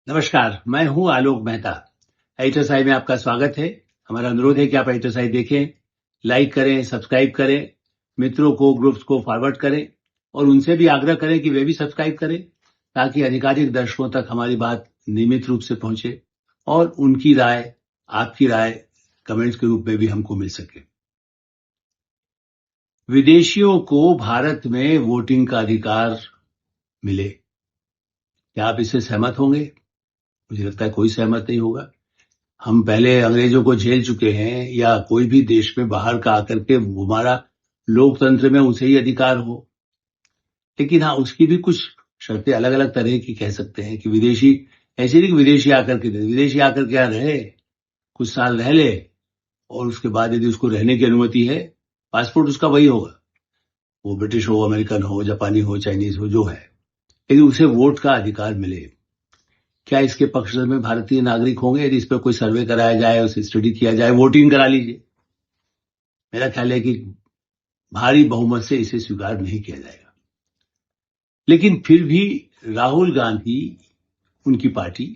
नमस्कार, मैं हूं आलोक मेहता। एचएसआई में आपका स्वागत है। हमारा अनुरोध है कि आप एचएसआई देखें, लाइक करें, सब्सक्राइब करें, मित्रों को, ग्रुप्स को फॉरवर्ड करें और उनसे भी आग्रह करें कि वे भी सब्सक्राइब करें ताकि अधिकाधिक दर्शकों तक हमारी बात नियमित रूप से पहुंचे और उनकी राय, आपकी राय कमेंट्स के रूप में भी हमको मिल सके। विदेशियों को भारत में वोटिंग का अधिकार मिले, क्या आप इससे सहमत होंगे? मुझे लगता है कोई सहमत नहीं होगा। हम पहले अंग्रेजों को झेल चुके हैं या कोई भी देश में बाहर का आकर के हमारा लोकतंत्र में उसे ही अधिकार हो, लेकिन हाँ, उसकी भी कुछ शर्तें अलग अलग तरह की कह सकते हैं कि विदेशी, ऐसे नहीं कि विदेशी आकर के यहाँ रहे, कुछ साल रह ले और उसके बाद यदि उसको रहने की अनुमति है, पासपोर्ट उसका वही होगा, वो ब्रिटिश हो, अमेरिकन हो, जापानी हो, चाइनीज हो, जो है, लेकिन उसे वोट का अधिकार मिले। क्या इसके पक्ष में भारतीय नागरिक होंगे यदि इस पर कोई सर्वे कराया जाए, उसे स्टडी किया जाए, वोटिंग करा लीजिए? मेरा ख्याल है कि भारी बहुमत से इसे स्वीकार नहीं किया जाएगा। लेकिन फिर भी राहुल गांधी, उनकी पार्टी,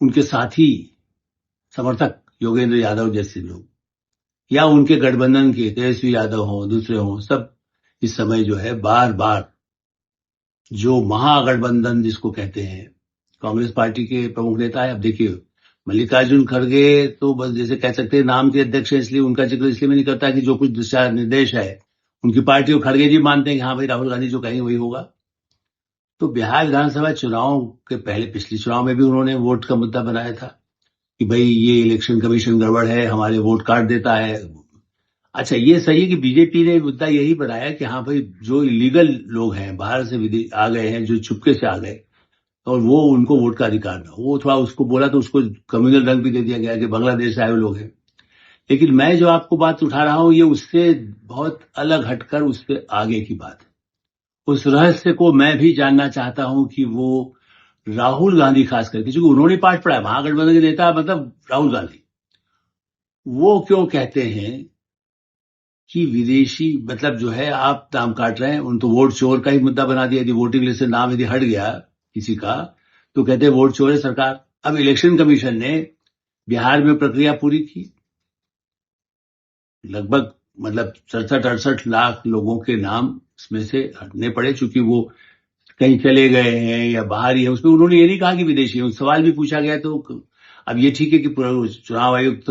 उनके साथी समर्थक योगेंद्र यादव जैसे लोग या उनके गठबंधन के तेजस्वी यादव हों, दूसरे हों, सब इस समय जो है बार बार जो महागठबंधन जिसको कहते हैं, कांग्रेस पार्टी के प्रमुख नेता है। अब देखिए, मल्लिकार्जुन खड़गे तो बस जैसे कह सकते हैं नाम के अध्यक्ष है, इसलिए उनका जिक्र इसलिए मैं नहीं करता कि जो कुछ दिशा निर्देश है उनकी पार्टी को खड़गे जी मानते हैं कि हाँ भाई राहुल गांधी जो कहेंगे वही होगा। तो बिहार विधानसभा चुनाव के पहले पिछले चुनाव में भी उन्होंने वोट का मुद्दा बनाया था कि भाई ये इलेक्शन कमीशन गड़बड़ है, हमारे वोट काट देता है। अच्छा, ये सही है कि बीजेपी ने मुद्दा यही बनाया कि हाँ भाई जो इलीगल लोग हैं, बाहर से आ गए हैं, जो चुपके से आ गए और वो उनको वोट का अधिकार ना हो, वो थोड़ा उसको बोला तो उसको कम्युनल रंग भी दे दिया गया कि बांग्लादेश से आए हुए लोग हैं। लेकिन मैं जो आपको बात उठा रहा हूं ये उससे बहुत अलग हटकर उससे आगे की बात है। उस रहस्य को मैं भी जानना चाहता हूं कि वो राहुल गांधी खास करके, क्योंकि उन्होंने पाठ पढ़ा है, महागठबंधन के नेता मतलब राहुल गांधी, वो क्यों कहते हैं कि विदेशी मतलब जो है आप नाम काट रहे हैं, उन तो वोट चोर का ही मुद्दा बना दिया। यदि वोटिंग लिस्ट से नाम यदि हट गया किसी का तो कहते हैं वोट चोर है सरकार। अब इलेक्शन कमीशन ने बिहार में प्रक्रिया पूरी की, लगभग मतलब 67-68 लाख लोगों के नाम इसमें से हटने पड़े, चूंकि वो कहीं चले गए हैं या बाहर ही है। उसमें उन्होंने ये नहीं कहा कि विदेशी है, सवाल भी पूछा गया। तो अब ये ठीक है कि चुनाव आयुक्त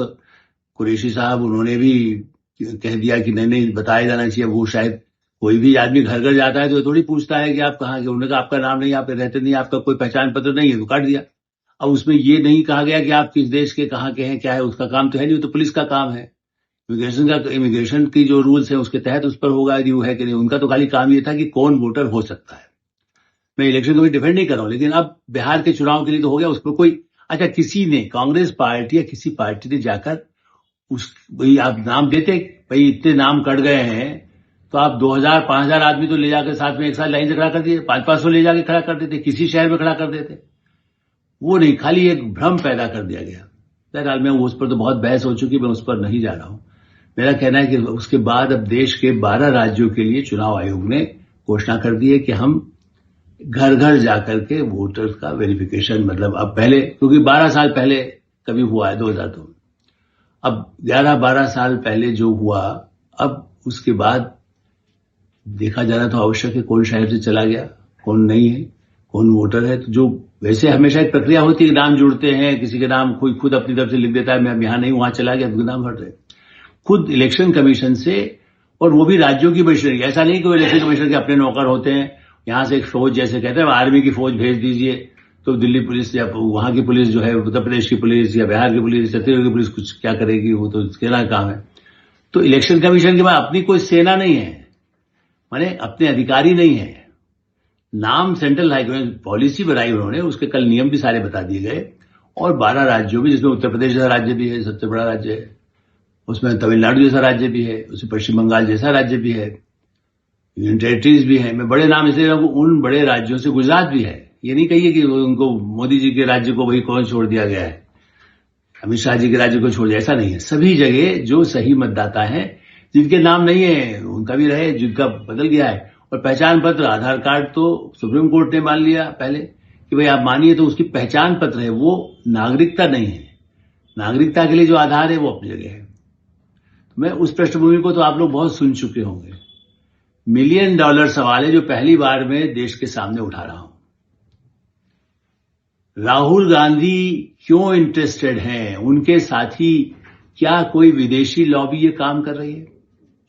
कुरैशी साहब उन्होंने भी कह दिया कि नहीं बताया जाना चाहिए। वो शायद कोई भी आदमी घर घर जाता है तो थोड़ी पूछता है कि आप कहाँ के, उन्होंने कहा आपका नाम नहीं, आप रहते नहीं, आपका कोई पहचान पत्र नहीं है, तो काट दिया। अब उसमें ये नहीं कहा गया कि आप किस देश के कहाँ के हैं, क्या है, उसका काम तो है नहीं, तो पुलिस का काम है। इमिग्रेशन की जो रूल्स है उसके तहत उस पर होगा यदि वो है कि नहीं। उनका तो खाली काम ये था कि कौन वोटर हो सकता है। मैं इलेक्शन को भी डिफेंड नहीं कर रहा हूं, लेकिन अब बिहार के चुनाव के लिए तो हो गया, उस पर कोई, अच्छा किसी ने, कांग्रेस पार्टी या किसी पार्टी ने जाकर उस भाई आप नाम देते, भाई इतने नाम कट गए हैं तो आप 2000-5000 आदमी तो ले जाकर साथ में एक साथ लाइन से खड़ा कर दिए, 500-500 ले जाके खड़ा कर देते, किसी शहर में खड़ा कर देते। वो नहीं, खाली एक भ्रम पैदा कर दिया गया। बहरहाल मैं उस पर तो बहुत बहस हो चुकी, मैं उस पर नहीं जा रहा हूं। मेरा कहना है कि उसके बाद अब देश के 12 राज्यों के लिए चुनाव आयोग ने घोषणा कर दी है कि हम घर घर जाकर के वोटर्स का वेरिफिकेशन, मतलब अब पहले, क्योंकि 12 साल पहले कभी हुआ है 2002, अब 11-12 साल पहले जो हुआ, अब उसके बाद देखा जाना तो आवश्यक है कौन शहर से चला गया, कौन नहीं है, कौन वोटर है। तो जो वैसे हमेशा एक प्रक्रिया होती है, नाम जुड़ते हैं, किसी के नाम कोई खुद अपनी तरफ से लिख देता है, मैं यहां नहीं वहां चला गया, तो नाम हट रहे खुद इलेक्शन कमीशन से, और वो भी राज्यों की मशीनरी। ऐसा नहीं कि वो इलेक्शन कमीशन के अपने नौकर होते हैं, यहां से एक फौज, जैसे कहते हैं आर्मी की फौज भेज दीजिए, तो दिल्ली पुलिस या वहां की पुलिस जो है, उत्तर प्रदेश की पुलिस या बिहार की पुलिस, छत्तीसगढ़ की पुलिस कुछ क्या करेगी, वो तो इसके काम है। तो इलेक्शन कमीशन के पास अपनी कोई सेना नहीं है, माने अपने अधिकारी नहीं है। नाम सेंट्रल हाईकमांड पॉलिसी बनाई उन्होंने, उसके कल नियम भी सारे बता दिए गए, और 12 राज्यों में, जिसमें उत्तर प्रदेश जैसा राज्य भी है, सबसे बड़ा राज्य है, उसमें तमिलनाडु जैसा राज्य भी है, उसमें पश्चिम बंगाल जैसा राज्य भी है, यूनियन टेरिटरीज भी है। मैं बड़े नाम इसलिए उन बड़े राज्यों से गुजरात भी है। ये नहीं कहिए कि उनको मोदी जी के राज्य को वही कौन छोड़ दिया गया है, अमित शाह जी के राज्य को छोड़ दिया, ऐसा नहीं है। सभी जगह जो सही मतदाता है, जिनके नाम नहीं है उनका भी रहे, जिनका बदल गया है। और पहचान पत्र, आधार कार्ड तो सुप्रीम कोर्ट ने मान लिया पहले कि भाई आप मानिए तो उसकी पहचान पत्र है, वो नागरिकता नहीं है। नागरिकता के लिए जो आधार है वो अपनी जगह है। मैं उस पृष्ठभूमि को तो आप लोग बहुत सुन चुके होंगे। $1 मिलियन सवाल है जो पहली बार मैं देश के सामने उठा रहा हूं। राहुल गांधी क्यों इंटरेस्टेड हैं? उनके साथी क्या कोई विदेशी लॉबी ये काम कर रही है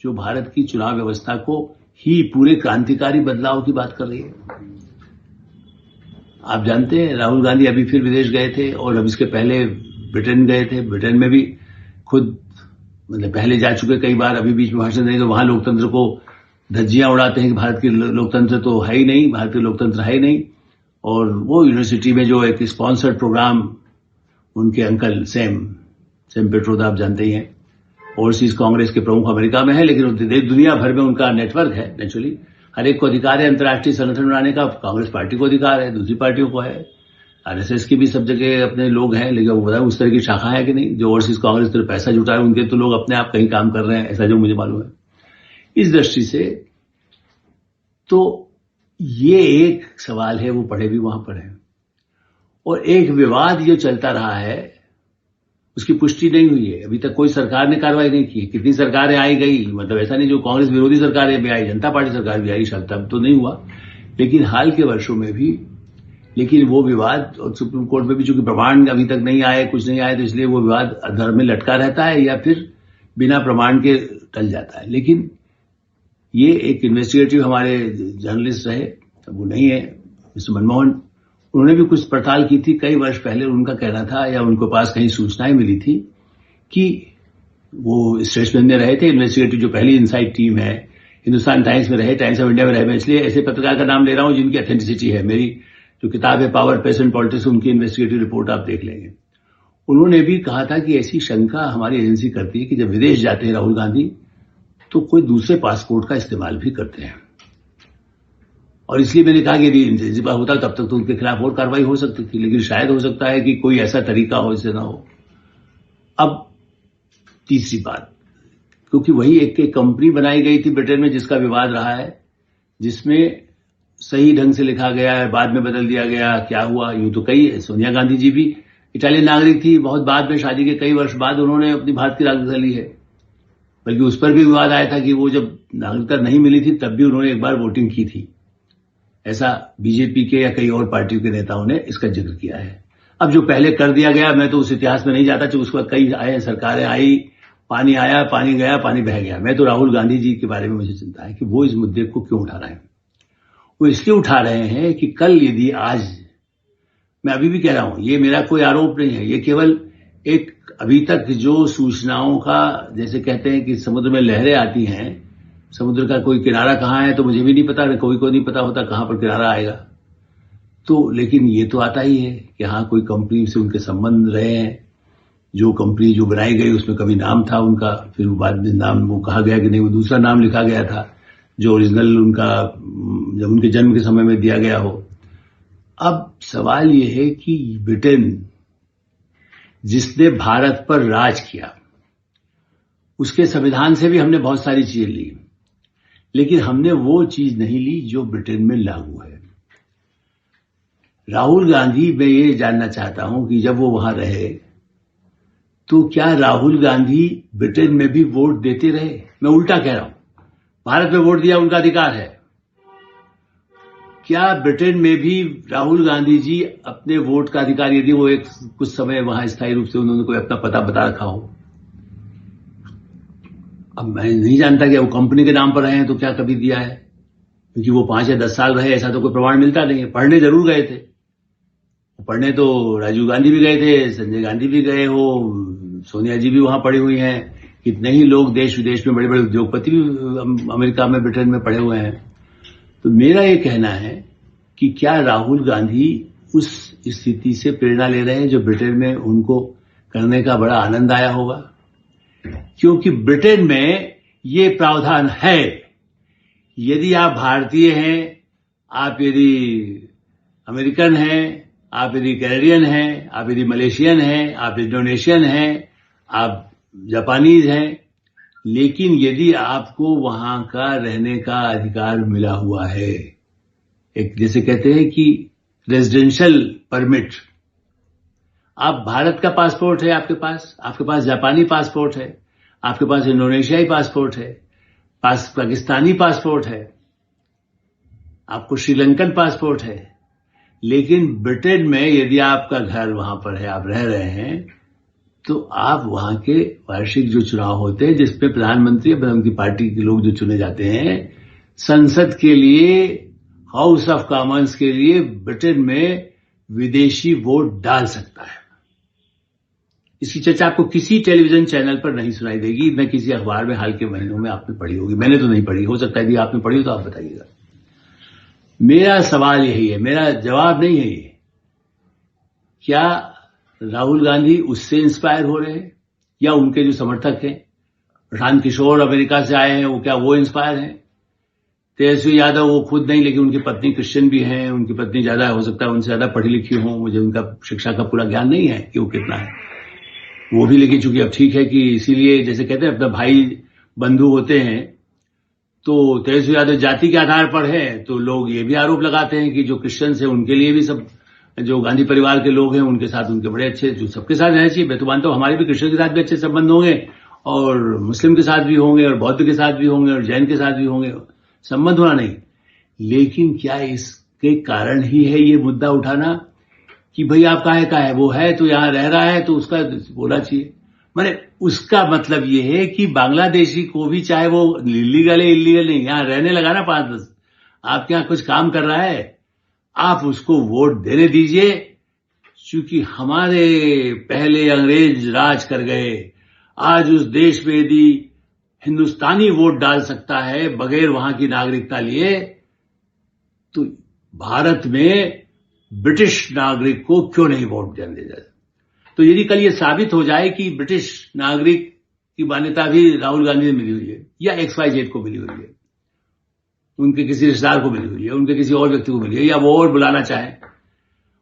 जो भारत की चुनाव व्यवस्था को ही पूरे क्रांतिकारी बदलाव की बात कर रही है? आप जानते हैं राहुल गांधी अभी फिर विदेश गए थे और अब इसके पहले ब्रिटेन गए थे। ब्रिटेन में भी खुद मतलब पहले जा चुके कई बार, अभी बीच में भाषण देंगे तो वहां लोकतंत्र को धज्जियां उड़ाते हैं कि भारत की लोकतंत्र तो है ही नहीं, भारतीय लोकतंत्र है ही नहीं। और वो यूनिवर्सिटी में जो एक स्पॉन्सर्ड प्रोग्राम उनके अंकल सैम पेट्रोदा आप जानते ही हैं, ओवरसीज कांग्रेस के प्रमुख अमेरिका में है, लेकिन दुनिया भर में उनका नेटवर्क है। नेचुरली हर एक को अधिकार है अंतर्राष्ट्रीय संगठन बनाने का। कांग्रेस पार्टी को अधिकार है, दूसरी पार्टियों को है, आरएसएस की भी सब जगह अपने लोग हैं, लेकिन वो बताए उस तरह की शाखा है कि नहीं। जो ओवरसीज कांग्रेस तो पैसा जुटा है, उनके तो लोग अपने आप कहीं काम कर रहे हैं, ऐसा जो मुझे मालूम है। इस दृष्टि से तो ये एक सवाल है, वो पड़े भी वहां पर है। और एक विवाद जो चलता रहा है उसकी पुष्टि नहीं हुई है, अभी तक कोई सरकार ने कार्रवाई नहीं की। कितनी सरकारें आई गई, मतलब ऐसा नहीं जो कांग्रेस विरोधी सरकारें भी आई, जनता पार्टी सरकार भी आई, शायद तब तो नहीं हुआ, लेकिन हाल के वर्षों में भी। लेकिन वो विवाद और सुप्रीम कोर्ट में भी चूंकि प्रमाण अभी तक नहीं आए, कुछ नहीं आए, तो इसलिए वो विवाद अधर में लटका रहता है या फिर बिना प्रमाण के टल जाता है। लेकिन ये एक इन्वेस्टिगेटिव हमारे जर्नलिस्ट रहे, वो नहीं है मिस्टर मनमोहन, उन्होंने भी कुछ पड़ताल की थी कई वर्ष पहले। उनका कहना था या उनके पास कहीं सूचनाएं मिली थी कि वो स्टेट्समैन में रहे थे, इन्वेस्टिगेटिव जो पहली इनसाइड टीम है, हिंदुस्तान टाइम्स में रहे, टाइम्स ऑफ इंडिया में रहे। मैं इसलिए ऐसे पत्रकार का नाम ले रहा हूं जिनकी ऑथेंटिसिटी है। मेरी जो किताब है पावर, पेस एंड पॉलिटिक्स, उनकी इन्वेस्टिगेटिव रिपोर्ट आप देख लेंगे। उन्होंने भी कहा था कि ऐसी शंका हमारी एजेंसी करती है कि जब विदेश जाते हैं राहुल गांधी तो कोई दूसरे पासपोर्ट का इस्तेमाल भी करते हैं। और इसलिए मैंने कहा कि यदि इंतजाम होता तब तक तो उनके खिलाफ और कार्रवाई हो सकती थी, लेकिन शायद हो सकता है कि कोई ऐसा तरीका हो जिससे ना हो। अब तीसरी बात, क्योंकि वही एक कंपनी बनाई गई थी ब्रिटेन में जिसका विवाद रहा है, जिसमें सही ढंग से लिखा गया है, बाद में बदल दिया गया, क्या हुआ यूं तो कई। सोनिया गांधी जी भी इटालियन नागरिक थी, बहुत बाद में शादी के कई वर्ष बाद उन्होंने अपनी भारत की नागरिकता ली है। बल्कि उस पर भी विवाद आया था कि वो जब नागरिकता नहीं मिली थी तब भी उन्होंने एक बार वोटिंग की थी, ऐसा बीजेपी के या कई और पार्टियों के नेताओं ने इसका जिक्र किया है। अब जो पहले कर दिया गया, मैं तो उस इतिहास में नहीं जाता कि उसके बाद कई आए, सरकारें आई, पानी आया, पानी गया, पानी बह गया। मैं तो राहुल गांधी जी के बारे में मुझे चिंता है कि वो इस मुद्दे को क्यों उठा रहे हैं। वो इसलिए उठा रहे हैं कि कल यदि आज, मैं अभी भी कह रहा हूं, ये मेरा कोई आरोप नहीं है, ये केवल एक अभी तक जो सूचनाओं का, जैसे कहते हैं कि समुद्र में लहरें आती हैं, समुद्र का कोई किनारा कहां है तो मुझे भी नहीं पता, कोई को नहीं पता होता कहां पर किनारा आएगा। तो लेकिन ये तो आता ही है कि हाँ कोई कंपनी से उनके संबंध रहे हैं, जो कंपनी जो बनाई गई उसमें कभी नाम था उनका, फिर बाद में नाम वो कहा गया कि नहीं वो दूसरा नाम लिखा गया था जो ओरिजिनल उनका जब उनके जन्म के समय में दिया गया हो। अब सवाल ये है कि ब्रिटेन जिसने भारत पर राज किया, उसके संविधान से भी हमने बहुत सारी चीजें ली, लेकिन हमने वो चीज नहीं ली जो ब्रिटेन में लागू है। राहुल गांधी, मैं ये जानना चाहता हूं कि जब वो वहां रहे तो क्या राहुल गांधी ब्रिटेन में भी वोट देते रहे? मैं उल्टा कह रहा हूं, भारत में वोट दिया उनका अधिकार है, क्या ब्रिटेन में भी राहुल गांधी जी अपने वोट का अधिकार, यदि वो एक कुछ समय वहां स्थायी रूप से उन्होंने कोई अपना पता बता रखा हो, अब मैं नहीं जानता कि वो कंपनी के नाम पर रहे हैं तो क्या कभी दिया है, क्योंकि वो 5 या 10 साल रहे ऐसा तो कोई प्रमाण मिलता नहीं है। पढ़ने जरूर गए थे, पढ़ने तो राजीव गांधी भी गए थे, संजय गांधी भी गए हो, सोनिया जी भी वहां पढ़ी हुई हैं, कितने ही लोग देश विदेश में बड़े बड़े उद्योगपति भी अमेरिका में ब्रिटेन में पढ़े हुए हैं। तो मेरा ये कहना है कि क्या राहुल गांधी उस स्थिति से प्रेरणा ले रहे हैं जो ब्रिटेन में उनको करने का बड़ा आनंद आया होगा, क्योंकि ब्रिटेन में ये प्रावधान है, यदि आप भारतीय हैं, आप यदि अमेरिकन हैं, आप यदि कैनेडियन हैं, आप यदि मलेशियन हैं, आप इंडोनेशियन हैं, आप जापानीज हैं, लेकिन यदि आपको वहां का रहने का अधिकार मिला हुआ है, एक जैसे कहते हैं कि रेजिडेंशियल परमिट, आप भारत का पासपोर्ट है आपके पास जापानी पासपोर्ट है, आपके पास इंडोनेशियाई पासपोर्ट है, पाकिस्तानी पासपोर्ट है, आपको श्रीलंकन पासपोर्ट है, लेकिन ब्रिटेन में यदि आपका घर वहां पर है, आप रह रहे हैं, तो आप वहां के वार्षिक जो चुनाव होते हैं जिसमें प्रधानमंत्री या उनकी पार्टी के लोग जो चुने जाते हैं, संसद के लिए, हाउस ऑफ कॉमन्स के लिए ब्रिटेन में विदेशी वोट डाल सकता है। इसकी चर्चा आपको किसी टेलीविजन चैनल पर नहीं सुनाई देगी, न किसी अखबार में हाल के महीनों में आपने पढ़ी होगी। मैंने तो नहीं पढ़ी, हो सकता है यदि आपने पढ़ी हो तो आप बताइएगा। मेरा सवाल यही है, मेरा जवाब नहीं है ये, क्या राहुल गांधी उससे इंस्पायर हो रहे हैं या उनके जो समर्थक हैं, प्रशांत किशोर अमेरिका से आए हैं, वो क्या वो इंस्पायर हैं? तेजस्वी यादव वो खुद नहीं, लेकिन उनकी पत्नी क्रिश्चियन भी हैं, उनकी पत्नी ज्यादा हो सकता है उनसे ज्यादा पढ़ी लिखी हो, मुझे उनका शिक्षा का पूरा ज्ञान नहीं है कि वो कितना है, वो भी, लेकिन चूंकि अब ठीक है कि इसीलिए जैसे कहते हैं अपना भाई बंधु होते हैं, तो तेजस्वी यादव जाति के आधार पर है, तो लोग ये भी आरोप लगाते हैं कि जो क्रिश्चियंस है उनके लिए भी सब जो गांधी परिवार के लोग हैं उनके साथ उनके बड़े अच्छे, जो सबके साथ रहना चाहिए। मैं तो मानता हूं हमारे भी क्रिश्चियन के साथ भी अच्छे संबंध होंगे और मुस्लिम के साथ भी होंगे और बौद्ध के साथ भी होंगे और जैन के साथ भी होंगे, संबंध होना नहीं, लेकिन क्या इसके कारण ही है ये मुद्दा उठाना कि भाई आप काहे का है, वो है तो यहां रह रहा है तो उसका बोला चाहिए। माने उसका मतलब ये है कि बांग्लादेशी को भी, चाहे वो इलीगल है इलीगल नहीं, यहां रहने लगा ना 5-10, आपके यहां कुछ काम कर रहा है, आप उसको वोट देने दीजिए। क्योंकि हमारे पहले अंग्रेज राज कर गए, आज उस देश में यदि हिंदुस्तानी वोट डाल सकता है बगैर वहां की नागरिकता लिए, तो भारत में ब्रिटिश नागरिक को क्यों नहीं वोट देने दिया जाए? तो यदि कल ये साबित हो जाए कि ब्रिटिश नागरिक की मान्यता भी राहुल गांधी ने मिली हुई है या XYZ को मिली हुई है, उनके किसी रिश्तेदार को मिली हुई है, उनके किसी और व्यक्ति को मिली है, या वो और बुलाना चाहे,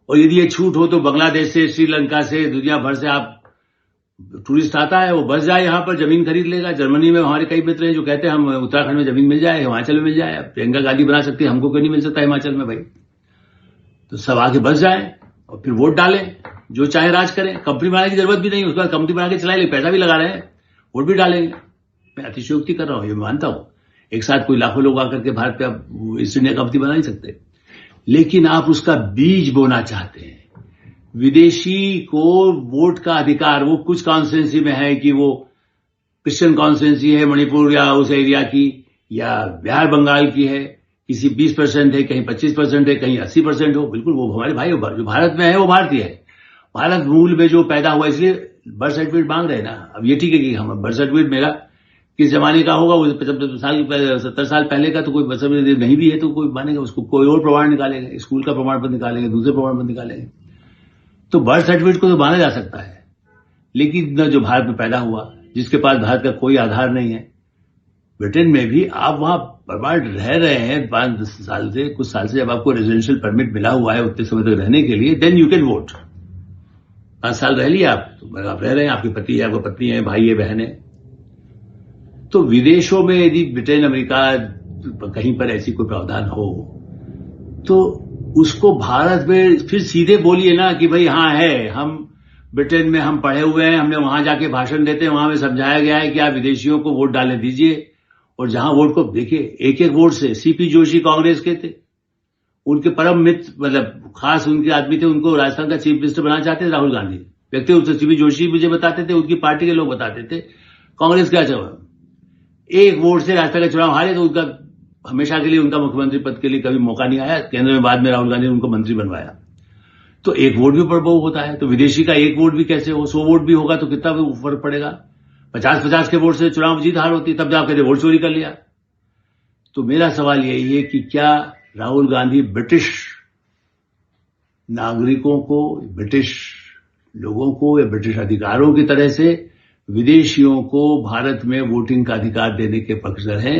और यदि ये छूट हो तो बांग्लादेश से, श्रीलंका से, दुनिया भर से आप टूरिस्ट आता है, वो बस जाए यहां पर जमीन खरीद लेगा। जर्मनी में हमारे कई मित्र हैं जो कहते हैं हम उत्तराखंड में जमीन मिल जाए, हिमाचल में मिल जाए, प्रियंका गांधी बना सकती है, हमको क्यों नहीं मिल सकता हिमाचल में भाई? तो सब आगे बस जाए और फिर वोट डालें, जो चाहे राज करें, कंपनी बनाने की जरूरत भी नहीं, उसके बाद कंपनी बना के चलाए, पैसा भी लगा रहे हैं, वोट भी डालेंगे। मैं अतिशयोक्ति कर रहा हूं, ये मानता हूं, एक साथ कोई लाखों लोग आकर के भारत पे आप ईस्ट इंडिया कंपनी बना नहीं सकते, लेकिन आप उसका बीज बोना चाहते हैं। विदेशी को वोट का अधिकार, वो कुछ कॉन्स्टिट्यूंसी में है कि वो क्रिश्चियन कॉन्स्टिट्यूंसी है मणिपुर या उस एरिया की, या बिहार बंगाल की है, किसी 20% है, कहीं 25% है, कहीं 80% हो, बिल्कुल वो हमारे भाई हो, जो भारत में है वो भारतीय है, भारत मूल में जो पैदा हुआ, इसलिए बर्थ सर्टिफिकेट मांग रहे हैं ना। अब ये ठीक है कि हम बर्थ सर्टिफिकेट मेरा किस जमाने का होगा, वो 70 साल पहले का, तो कोई बर्थ सर्टिफिकेट नहीं भी है तो कोई मानेगा उसको, कोई और प्रमाण निकालेंगे, स्कूल का प्रमाण पत्र निकालेंगे, दूसरे प्रमाण पत्र निकालेंगे, तो बर्थ सर्टिफिकेट को तो माना जा सकता है। लेकिन जो भारत में पैदा हुआ, जिसके पास भारत का कोई आधार नहीं है, ब्रिटेन में भी आप वहां बर्बाद रह रहे हैं 5-10 साल से, कुछ साल से, जब आपको रेजिडेंशियल परमिट मिला हुआ है उतने समय तक रहने के लिए, देन यू कैन वोट। 5 साल रह लिया आप, तो आप रह रहे हैं, आपकी पति है, आपका पत्नी है, भाई है, बहन है। तो विदेशों में यदि ब्रिटेन, अमेरिका कहीं पर ऐसी कोई प्रावधान हो, तो उसको भारत में फिर सीधे बोलिए ना कि भाई हाँ है, हम ब्रिटेन में हम पढ़े हुए हैं, हमने वहां जाके भाषण देते हैं, वहां में समझाया गया है कि आप विदेशियों को वोट डालने दीजिए। और जहां वोट को देखिए, एक एक वोट से, सीपी जोशी कांग्रेस के थे, उनके परम मित्र, मतलब खास उनके आदमी थे, उनको राजस्थान का चीफ मिनिस्टर बनाना चाहते थे राहुल गांधी, व्यक्तिगत रूप से सीपी जोशी मुझे बताते थे, उनकी पार्टी के लोग बताते थे, कांग्रेस क्या चाहे, एक वोट से राजस्थान का चुनाव हारे तो उनका हमेशा के लिए उनका मुख्यमंत्री पद के लिए कभी मौका नहीं आया। केंद्र में बाद में राहुल गांधी ने उनको मंत्री बनवाया। तो एक वोट भी प्रभाव होता है, तो विदेशी का एक वोट भी कैसे हो, 100 वोट भी होगा तो कितना फर्क पड़ेगा? 50-50 के वोट से चुनाव जीत हार होती, तब आप कहते वोट चोरी कर लिया। तो मेरा सवाल यही है कि क्या राहुल गांधी ब्रिटिश नागरिकों को, ब्रिटिश लोगों को या ब्रिटिश अधिकारों की तरह से विदेशियों को भारत में वोटिंग का अधिकार देने के पक्षधर हैं?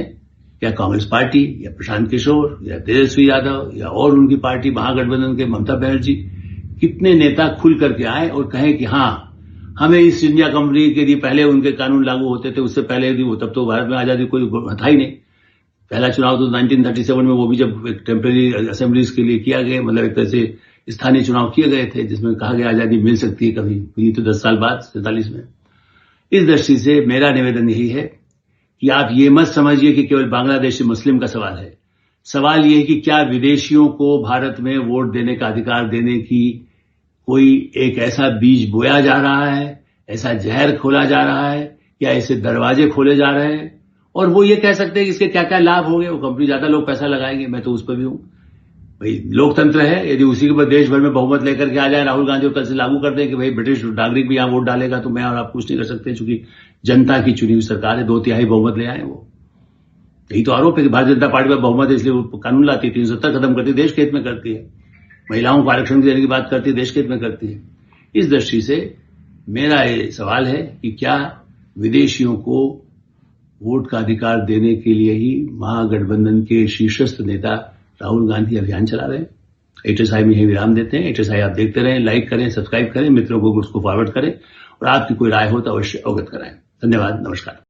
या कांग्रेस पार्टी या प्रशांत किशोर या तेजस्वी यादव या और उनकी पार्टी महागठबंधन के ममता बनर्जी, कितने नेता खुल करके आए और कहें कि हाँ, हमें ईस्ट इंडिया कंपनी के लिए पहले उनके कानून लागू होते थे, उससे पहले भी वो, तब तो भारत में आजादी कोई था ही नहीं। पहला चुनाव तो 1937 में, वो भी जब एक टेम्परेरी असेंबलीज के लिए किया गया, मतलब एक तरह से स्थानीय चुनाव किए गए थे जिसमें कहा गया आजादी मिल सकती है कभी, मिली तो 10 साल बाद 47 में। इस दृष्टि से मेरा निवेदन यही है कि आप ये मत समझिए कि केवल बांग्लादेशी मुस्लिम का सवाल है। सवाल ये है कि क्या विदेशियों को भारत में वोट देने का अधिकार देने की कोई एक ऐसा बीज बोया जा रहा है, ऐसा जहर खोला जा रहा है, या ऐसे दरवाजे खोले जा रहे हैं। और वो ये कह सकते हैं कि इसके क्या क्या लाभ होंगे, वो कंपनी ज्यादा लोग पैसा लगाएंगे, मैं तो उस पर भी हूं भाई। लोकतंत्र है, यदि उसी के ऊपर देश भर में बहुमत लेकर के आ जाए राहुल गांधी, कल से लागू कर दें कि भाई ब्रिटिश नागरिक भी यहां वोट डालेगा, तो मैं और आप कुछ नहीं कर सकते, चूंकि जनता की चुनी हुई सरकार है, 2/3 बहुमत ले आए वो। यही तो आरोप है कि भारतीय जनता पार्टी पर बहुमत है इसलिए वो कानून लाती है, 370 खत्म करती है, देश के हित में करती है, महिलाओं को आरक्षण देने की बात करती है, देश के हित में करती है। इस दृष्टि से मेरा ये सवाल है कि क्या विदेशियों को वोट का अधिकार देने के लिए ही महागठबंधन के शीर्षस्थ नेता राहुल गांधी अभियान चला रहे हैं। HSI में यही विराम देते हैं। HSI आप देखते रहें, लाइक करें, सब्सक्राइब करें, मित्रों को उसको फॉरवर्ड करें और आपकी कोई राय हो तो अवश्य अवगत कराएं। धन्यवाद, नमस्कार।